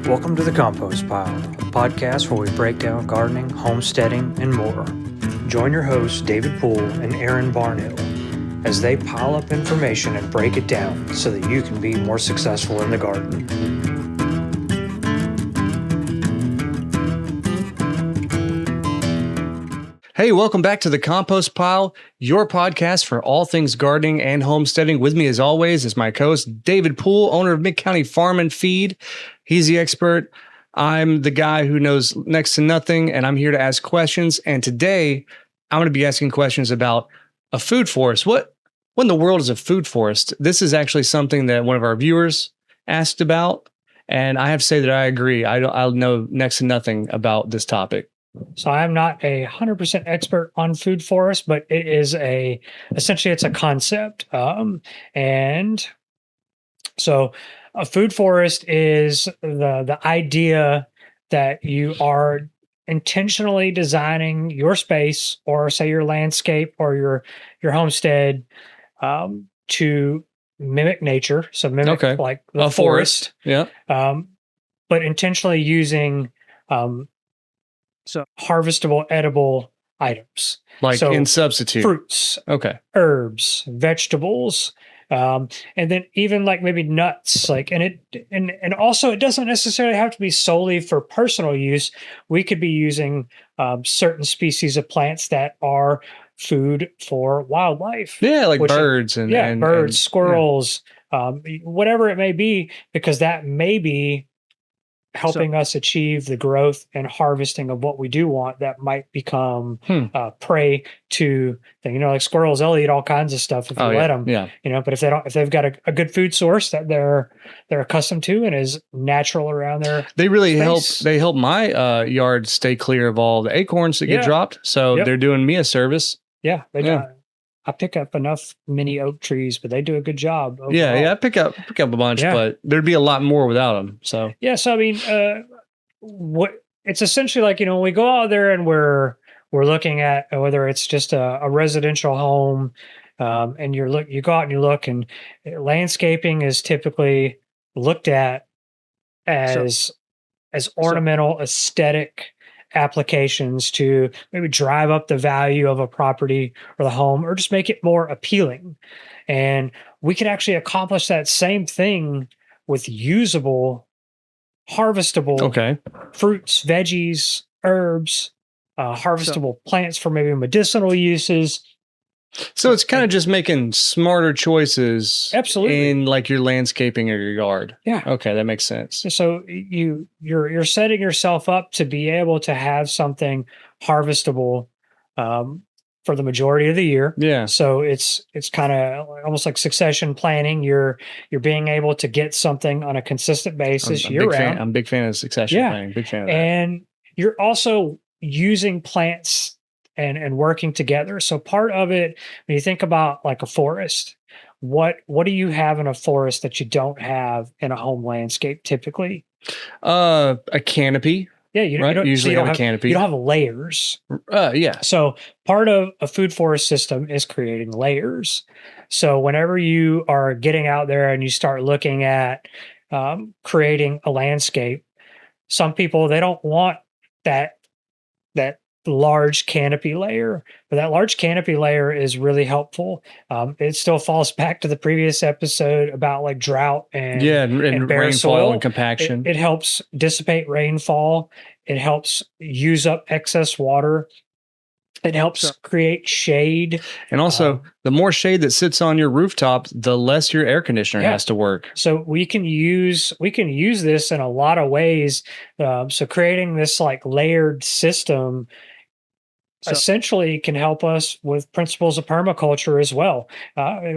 Welcome to the Compost Pile, a podcast where we break down gardening, homesteading, and more. Join your hosts, David Poole and Aaron Barnhill, as they pile up information and break it down so that you can be more successful in the garden. Hey, welcome back to the Compost Pile, your podcast for all things gardening and homesteading. With me, as always, is my co-host, David Poole, owner of Mid-County Farm and Feed. He's the expert. I'm the guy who knows next to nothing, and I'm here to ask questions. And today, I'm going to be asking questions about a food forest. What in the world is a food forest? This is actually something that one of our viewers asked about, and I have to say that I agree. I know next to nothing about this topic. So I'm not 100% expert on food forest, but it is essentially it's a concept. And so a food forest is the idea that you are intentionally designing your space, or say your landscape or your homestead, to mimic nature. So mimic like the forest. Yeah. But intentionally using harvestable, edible items. Like in substitute. Fruits, herbs, vegetables, and then even like maybe nuts. And also it doesn't necessarily have to be solely for personal use. We could be using certain species of plants that are food for wildlife. Yeah, like birds birds, squirrels, whatever it may be, because that may be helping us achieve the growth and harvesting of what we do want that might become prey to like squirrels. They'll eat all kinds of stuff if you let them. Yeah. But if they've got a good food source that they're accustomed to and is natural around their they really space. They help my yard stay clear of all the acorns that get dropped. So they're doing me a service. Yeah, they do. I pick up enough mini oak trees, but they do a good job overall. Yeah, I pick up a bunch, but there'd be a lot more without them. So I mean, what it's essentially like, when we go out there and we're looking at whether it's just a residential home, and you go out and you look, and landscaping is typically looked at as ornamental, aesthetic applications to maybe drive up the value of a property or the home, or just make it more appealing. And we can actually accomplish that same thing with usable, harvestable fruits, veggies, herbs, harvestable plants for maybe medicinal uses. So it's kind of just making smarter choices, absolutely, in like your landscaping or your yard. Yeah. Okay, that makes sense. So you're setting yourself up to be able to have something harvestable for the majority of the year. Yeah. So it's kind of almost like succession planning. You're being able to get something on a consistent basis year round. I'm a big fan of succession planning. Big fan of that. And you're also using plants and working together. So part of it, when you think about like a forest, what do you have in a forest that you don't have in a home landscape typically? A canopy. Yeah, you don't usually have a canopy. You don't have layers. Yeah. So part of a food forest system is creating layers. So whenever you are getting out there and you start looking at creating a landscape, some people, they don't want that large canopy layer, but that large canopy layer is really helpful. It still falls back to the previous episode about like drought and bare rainfall soil and compaction. It helps dissipate rainfall. It helps use up excess water. It helps create shade. And also, the more shade that sits on your rooftop, the less your air conditioner has to work. So we can use this in a lot of ways. So creating this like layered system essentially can help us with principles of permaculture as well.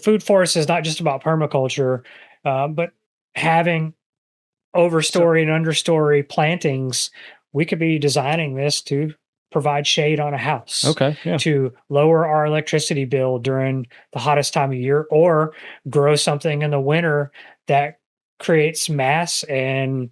Food forest is not just about permaculture, but having overstory and understory plantings. We could be designing this to provide shade on a house, to lower our electricity bill during the hottest time of year, or grow something in the winter that creates mass and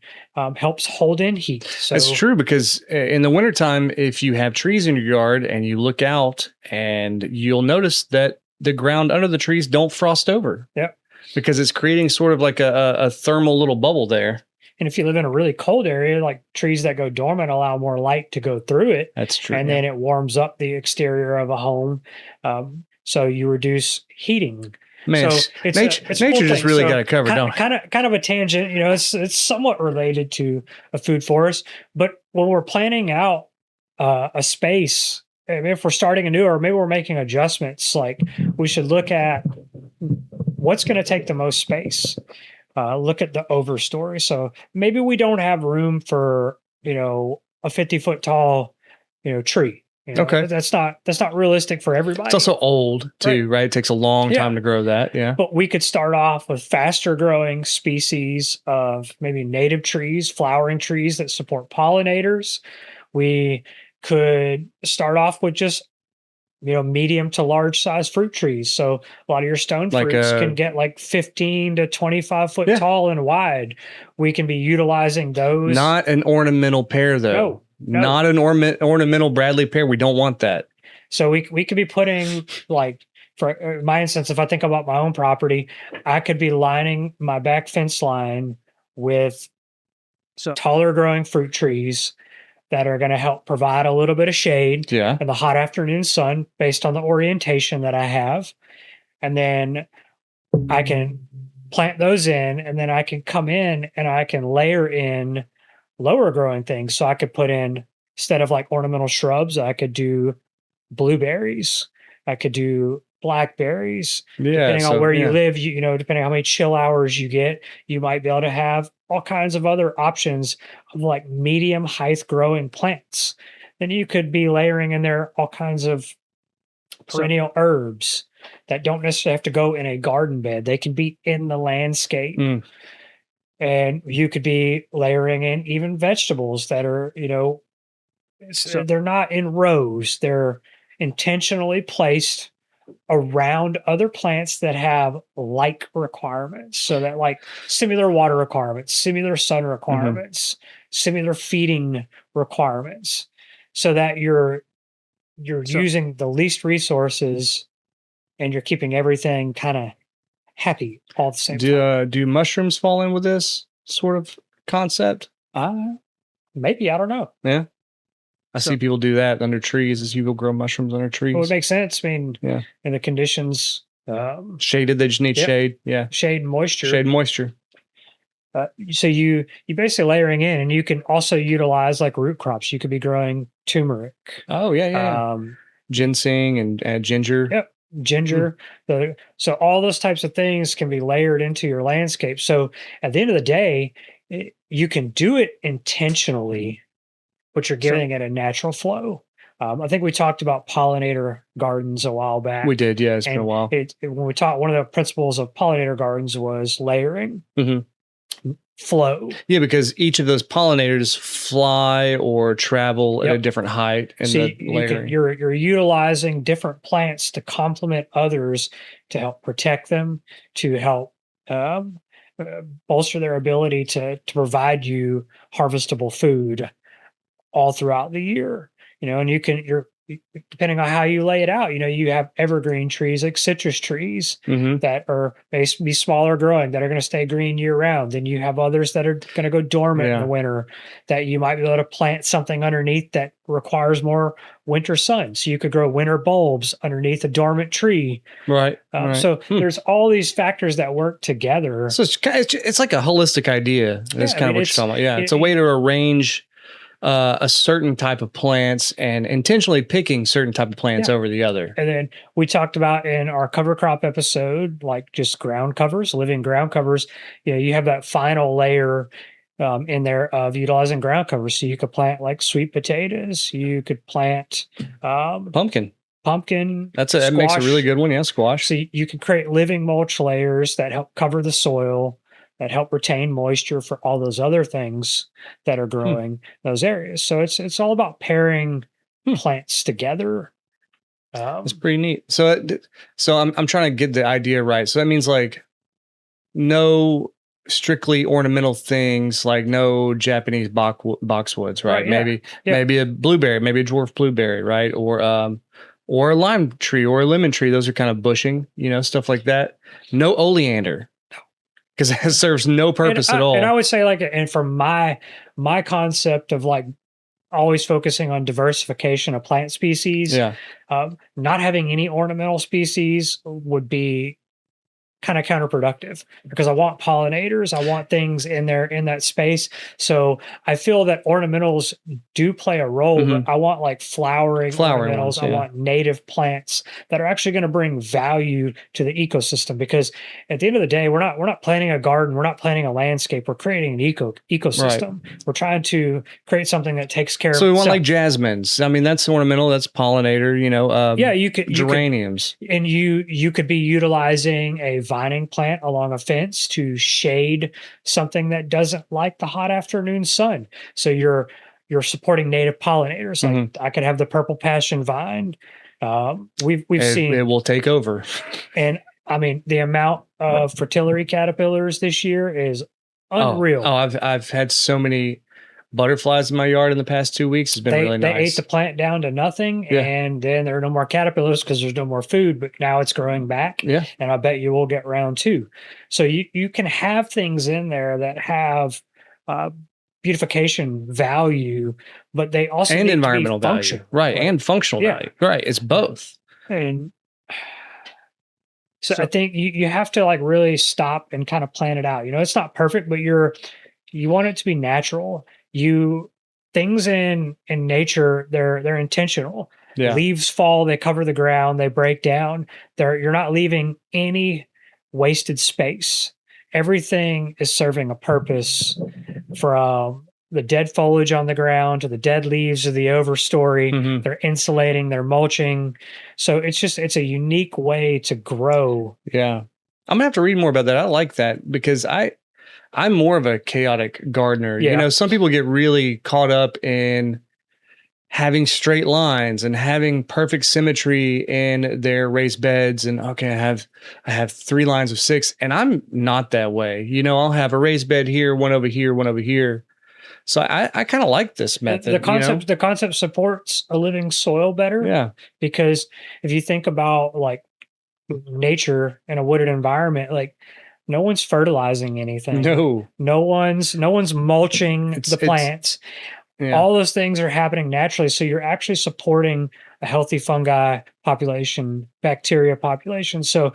helps hold in heat. So that's true, because in the wintertime, if you have trees in your yard and you look out, and you'll notice that the ground under the trees don't frost over. Yep. Because it's creating sort of like a thermal little bubble there. And if you live in a really cold area, like trees that go dormant allow more light to go through it. That's true. And then it warms up the exterior of a home. So you reduce heating. Man, so nature just really got it covered, don't it? Kind of a tangent, it's somewhat related to a food forest. But when we're planning out a space, I mean, if we're starting anew or maybe we're making adjustments, like we should look at what's going to take the most space. Look at the overstory. So maybe we don't have room for, a 50-foot tall, tree. Okay. That's not realistic for everybody. It's also old too, right? It takes a long time to grow that. Yeah. But we could start off with faster growing species of maybe native trees, flowering trees that support pollinators. We could start off with just, medium to large size fruit trees. So a lot of your stone fruits can get like 15 to 25 foot tall and wide. We can be utilizing those. Not an ornamental pear though. No. Not an ornamental Bradley pear. We don't want that. So we could be putting, like, for my instance, if I think about my own property, I could be lining my back fence line with taller growing fruit trees that are going to help provide a little bit of shade in the hot afternoon sun based on the orientation that I have. And then I can plant those in, and then I can come in and I can layer in lower growing things. So I could put in, instead of like ornamental shrubs, I could do blueberries. I could do blackberries. Depending on where you live, depending on how many chill hours you get, you might be able to have all kinds of other options of like medium height growing plants. Then you could be layering in there all kinds of perennial herbs that don't necessarily have to go in a garden bed. They can be in the landscape. And you could be layering in even vegetables that are, they're not in rows. They're intentionally placed around other plants that have like requirements. So that like similar water requirements, similar sun requirements, similar feeding requirements, so that you're using the least resources and you're keeping everything kind of happy all at the same time. Do mushrooms fall in with this sort of concept? Maybe, I don't know. Yeah. I see people do that under trees, as people grow mushrooms under trees. Well, it makes sense. I mean, in the conditions. Shaded, they just need shade. Yeah. Shade and moisture. Shade and moisture. So you basically layering in, and you can also utilize like root crops. You could be growing turmeric. Oh, yeah. Ginseng and ginger. Yep. Ginger. So all those types of things can be layered into your landscape. So at the end of the day, you can do it intentionally, but you're giving it a natural flow. I think we talked about pollinator gardens a while back. We did, yeah. It's been a while. When we talked, one of the principles of pollinator gardens was layering, flow. Yeah, because each of those pollinators fly or travel at a different height. And you're utilizing different plants to complement others, to help protect them, to help bolster their ability to provide you harvestable food all throughout the year. And you're depending on how you lay it out, you have evergreen trees like citrus trees that are may be smaller growing, that are going to stay green year round. Then you have others that are going to go dormant in the winter, that you might be able to plant something underneath that requires more winter sun. So you could grow winter bulbs underneath a dormant tree. Right. So there's all these factors that work together. So it's like a holistic idea. That's kind of what you're talking about. Yeah. It's a way to arrange a certain type of plants and intentionally picking certain type of plants over the other. And then we talked about in our cover crop episode, like just ground covers, living ground covers. You have that final layer in there of utilizing ground covers. So you could plant like sweet potatoes. You could plant pumpkin. That makes a really good one. Yeah, squash. So you can create living mulch layers that help cover the soil, that help retain moisture for all those other things that are growing in those areas. So it's all about pairing plants together. It's pretty neat. So I'm trying to get the idea right. So that means like no strictly ornamental things, like no Japanese boxwoods, right? Maybe a blueberry, maybe a dwarf blueberry, right? Or a lime tree or a lemon tree. Those are kind of bushing, stuff like that. No oleander. because it serves no purpose at all. And I would say like, and from my concept of like always focusing on diversification of plant species, Yeah. not having any ornamental species would be kind of counterproductive, because I want pollinators, I want things in there in that space. So I feel that ornamentals do play a role, but I want like flowering ornamentals. Ones, yeah. I want native plants that are actually going to bring value to the ecosystem, because at the end of the day, we're not planting a garden, we're not planting a landscape, we're creating an ecosystem. Right. We're trying to create something that takes care of. So we want like jasmines. I mean, that's ornamental, that's pollinator, you know, yeah, you could geraniums. And you could be utilizing a vining plant along a fence to shade something that doesn't like the hot afternoon sun. So you're supporting native pollinators. Like I could have the purple passion vine. We've seen it will take over. And I mean, the amount of fertility caterpillars this year is unreal. Oh, I've had so many butterflies in my yard in the past 2 weeks. It's been really nice. They ate the plant down to nothing, and then there are no more caterpillars because there's no more food, but now it's growing back. Yeah. And I bet you will get round 2. So you can have things in there that have beautification value, but they also and need environmental to be value. Right. And functional value. Right. It's both. And so I think you have to like really stop and kind of plan it out. You know, it's not perfect, but you want it to be natural. Things in nature, they're intentional. Yeah. Leaves fall, they cover the ground, they break down. You're not leaving any wasted space. Everything is serving a purpose, from the dead foliage on the ground to the dead leaves of the overstory. They're insulating, they're mulching. So it's a unique way to grow. Yeah. I'm gonna have to read more about that. I like that, because I'm more of a chaotic gardener. Yeah. You know, some people get really caught up in having straight lines and having perfect symmetry in their raised beds. And okay, I have 3 lines of 6, and I'm not that way. You know, I'll have a raised bed here, one over here, one over here. So I kind of like this method. The concept supports a living soil better. Yeah. Because if you think about like nature in a wooded environment, like no one's fertilizing anything. No one's mulching the plants. All those things are happening naturally. So you're actually supporting a healthy fungi population, bacteria population. So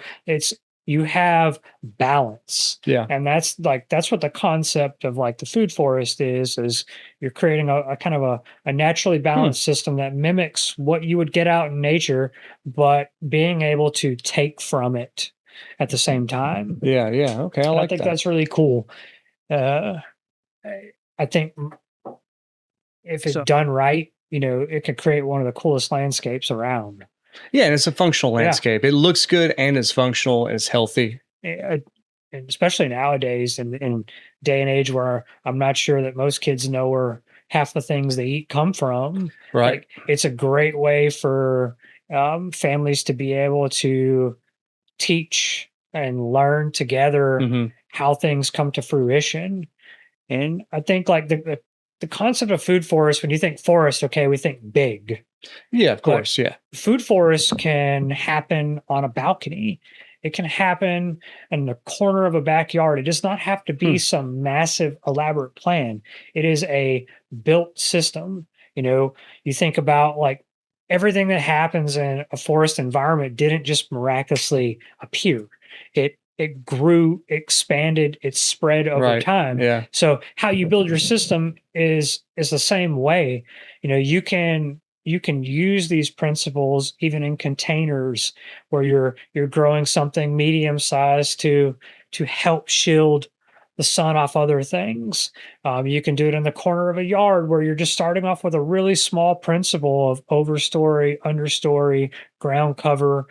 you have balance. Yeah. And that's what the concept of like the food forest is you're creating a kind of a naturally balanced system that mimics what you would get out in nature, but being able to take from it at the same time. Yeah. Okay. I think that's really cool. I think if it's done right, you know, it could create one of the coolest landscapes around. Yeah, and it's a functional landscape. It looks good and it's functional and it's healthy. And especially nowadays in day and age where I'm not sure that most kids know where half the things they eat come from. Right. Like, it's a great way for families to be able to teach and learn together how things come to fruition. And I think like the concept of food forest, when you think forest, okay, we think big. Yeah, of course. But food forest can happen on a balcony. It can happen in the corner of a backyard. It does not have to be some massive, elaborate plan. It is a built system. You know, you think about like everything that happens in a forest environment didn't just miraculously appear. It grew, expanded, it spread over time. Yeah. So how you build your system is the same way. You know, you can use these principles even in containers where you're growing something medium sized to help shield the sun off other things. You can do it in the corner of a yard where you're just starting off with a really small principle of overstory, understory, ground cover.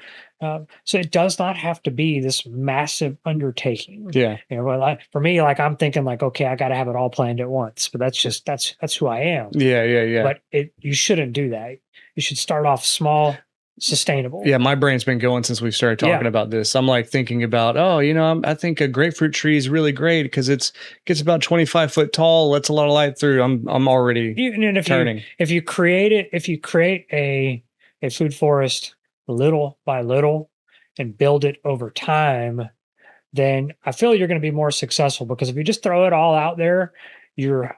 So it does not have to be this massive undertaking. Yeah. You know, for me, like I'm thinking like, okay, I got to have it all planned at once, but that's who I am. Yeah. But you shouldn't do that. You should start off small, sustainable. Yeah. My brain's been going since we started talking about this. I'm like thinking about, I think a grapefruit tree is really great because it gets about 25 foot tall, lets a lot of light through. I'm already turning. If you create a food forest little by little and build it over time, then I feel you're going to be more successful, because if you just throw it all out there, you're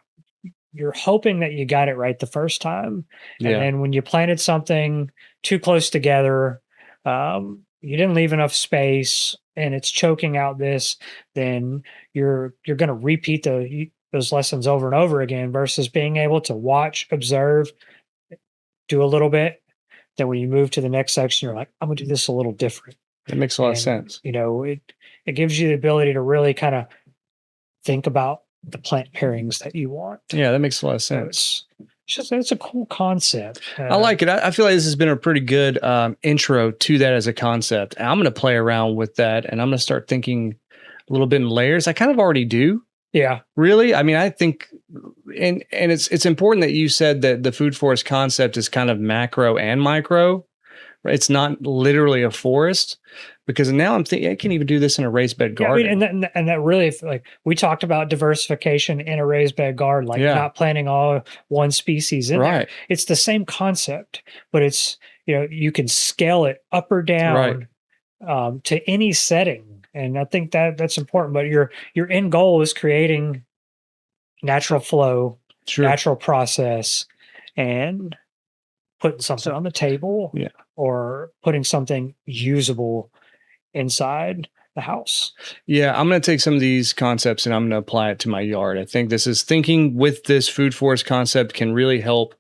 hoping that you got it right the first time. And Yeah. then when you planted something too close together, you didn't leave enough space and it's choking out this, then you're going to repeat those lessons over and over again, versus being able to watch, observe, do a little bit. Then when you move to the next section, you're like, I'm gonna do this a little different. That makes a lot of And, sense. it gives you the ability to really kind of think about the plant pairings that you want. Yeah, that makes a lot of So sense. it's a cool concept. I like it. I feel like this has been a pretty good intro to that as a concept. And I'm going to play around with that, and I'm going to start thinking a little bit in layers. I kind of already do. Yeah. Really? I mean, I think, and it's important that you said that the food forest concept is kind of macro and micro. Right? It's not literally a forest, because now I'm thinking I can even do this in a raised bed garden. Yeah, I mean, and that really, like, we talked about diversification in a raised bed garden, like not planting all one species in there. It's the same concept, but it's, you can scale it up or down to any setting. And I think that's important. But your end goal is creating natural flow, natural process, and putting something on the table, or putting something usable inside the house. Yeah, I'm going to take some of these concepts and I'm going to apply it to my yard. I think thinking with this food forest concept can really help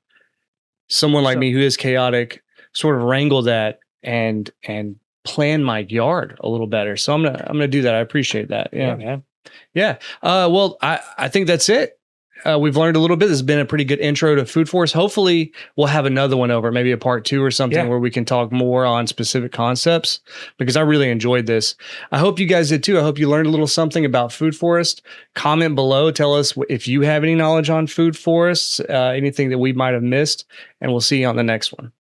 someone like me who is chaotic sort of wrangle that and plan my yard a little better. So I'm gonna do that. I appreciate that. Yeah, man. Yeah. Well, I think that's it. We've learned a little bit. This has been a pretty good intro to food forest. Hopefully we'll have another one over, maybe a part 2 or something where we can talk more on specific concepts, because I really enjoyed this. I hope you guys did too. I hope you learned a little something about food forest. Comment below. Tell us if you have any knowledge on food forests, anything that we might have missed, and we'll see you on the next one.